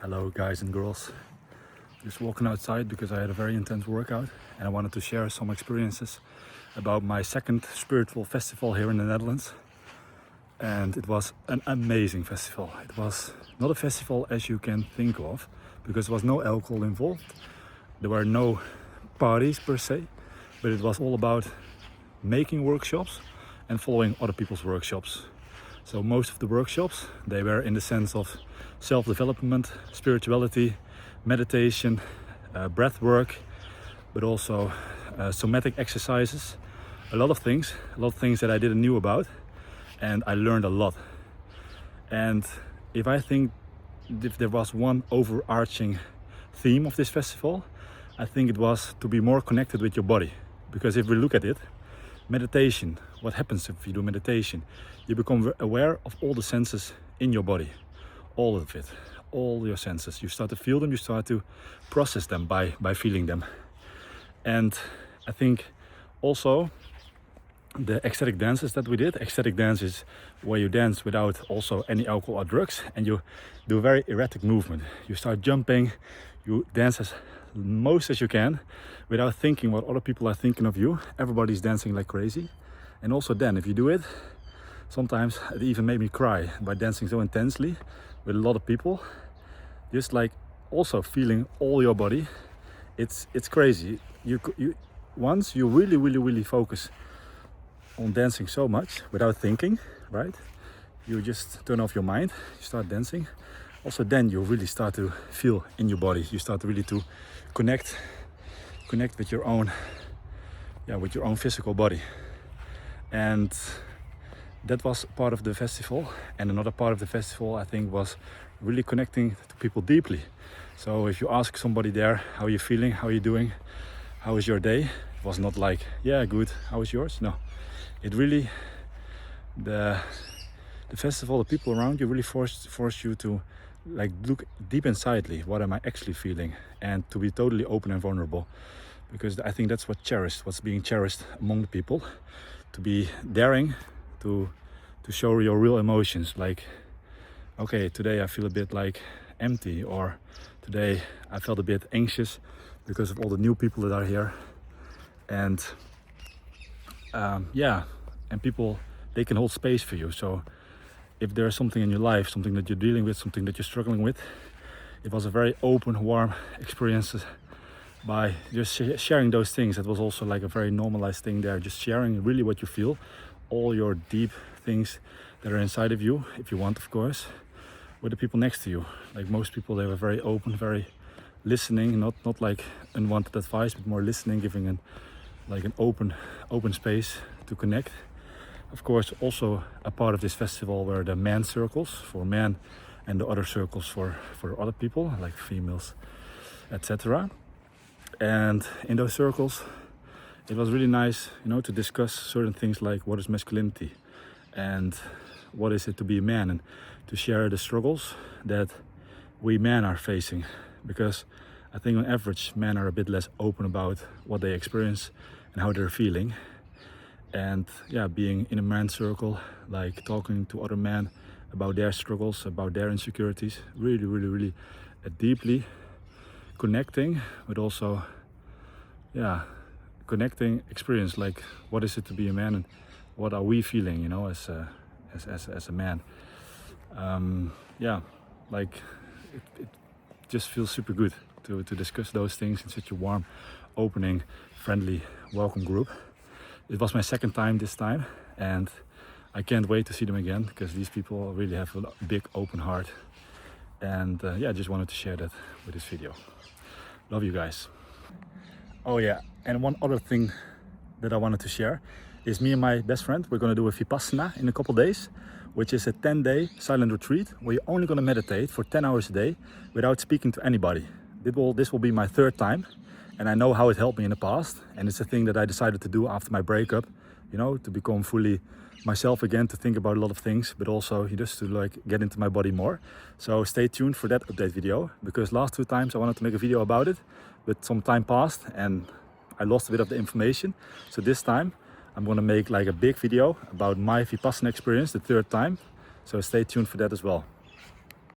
Hello guys and girls. Just walking outside because I had a very intense workout and I wanted to share some experiences about my second spiritual festival here in the Netherlands. And it was an amazing festival. It was not a festival as you can think of because there was no alcohol involved. There were no parties per se, but it was all about making workshops and following other people's workshops. So most of the workshops, they were in the sense of self-development, spirituality, meditation, breath work, but also somatic exercises, a lot of things that I didn't knew about, and I learned a lot. And if there was one overarching theme of this festival, I think it was to be more connected with your body. Because if we look at it, meditation, what happens if you do meditation? You become aware of all the senses in your body, all of it, all your senses. You start to feel them, you start to process them by feeling them. And I think also the ecstatic dances that we did. Ecstatic dance is where you dance without also any alcohol or drugs, and you do a very erratic movement. You start jumping, you dance as most as you can without thinking what other people are thinking of you. Everybody's dancing like crazy. And also then, if you do it, sometimes it even made me cry by dancing so intensely with a lot of people. Just like also feeling all your body. It's crazy. Once you really focus on dancing so much without thinking, right? You just turn off your mind, you start dancing. Also then you really start to feel in your body. You start really to connect with your own physical body. And that was part of the festival. And another part of the festival, I think, was really connecting to people deeply. So if you ask somebody there, how are you feeling? How are you doing? How was your day? It was not like, yeah, good. How was yours? No. It really, the festival, the people around you really forced you to like look deep insidely. What am I actually feeling? And to be totally open and vulnerable. Because I think that's what's being cherished among the people. To be daring to show your real emotions. Like, okay, today I feel a bit like empty, or today I felt a bit anxious because of all the new people that are here. And and people, they can hold space for you. So if there's something in your life, something that you're dealing with, something that you're struggling with, it was a very open, warm experience. By just sharing those things, it was also like a very normalized thing there, just sharing really what you feel, all your deep things that are inside of you, if you want, of course, with the people next to you. Like most people, they were very open, very listening, not like unwanted advice, but more listening, giving an open space to connect. Of course, also a part of this festival were the man circles for men and the other circles for other people, like females, etc. And in those circles, it was really nice, to discuss certain things like what is masculinity and what is it to be a man, and to share the struggles that we men are facing. Because I think on average, men are a bit less open about what they experience and how they're feeling. And yeah, being in a man's circle, like talking to other men about their struggles, about their insecurities, really deeply connecting, but also connecting experience, like what is it to be a man and what are we feeling, as a man. Like it just feels super good to discuss those things in such a warm, opening, friendly, welcome group. It was my second time this time, and I can't wait to see them again, because these people really have a big open heart. And I just wanted to share that with this video. Love you guys. Oh yeah, and one other thing that I wanted to share is me and my best friend, we're gonna do a Vipassana in a couple days, which is a 10-day silent retreat where you're only gonna meditate for 10 hours a day without speaking to anybody. This will be my third time, and I know how it helped me in the past, and it's a thing that I decided to do after my breakup, to become fully myself again, to think about a lot of things, but also just to like get into my body more. So stay tuned for that update video, because last two times I wanted to make a video about it, but some time passed and I lost a bit of the information. So this time I'm gonna make like a big video about my Vipassana experience the third time. So stay tuned for that as well.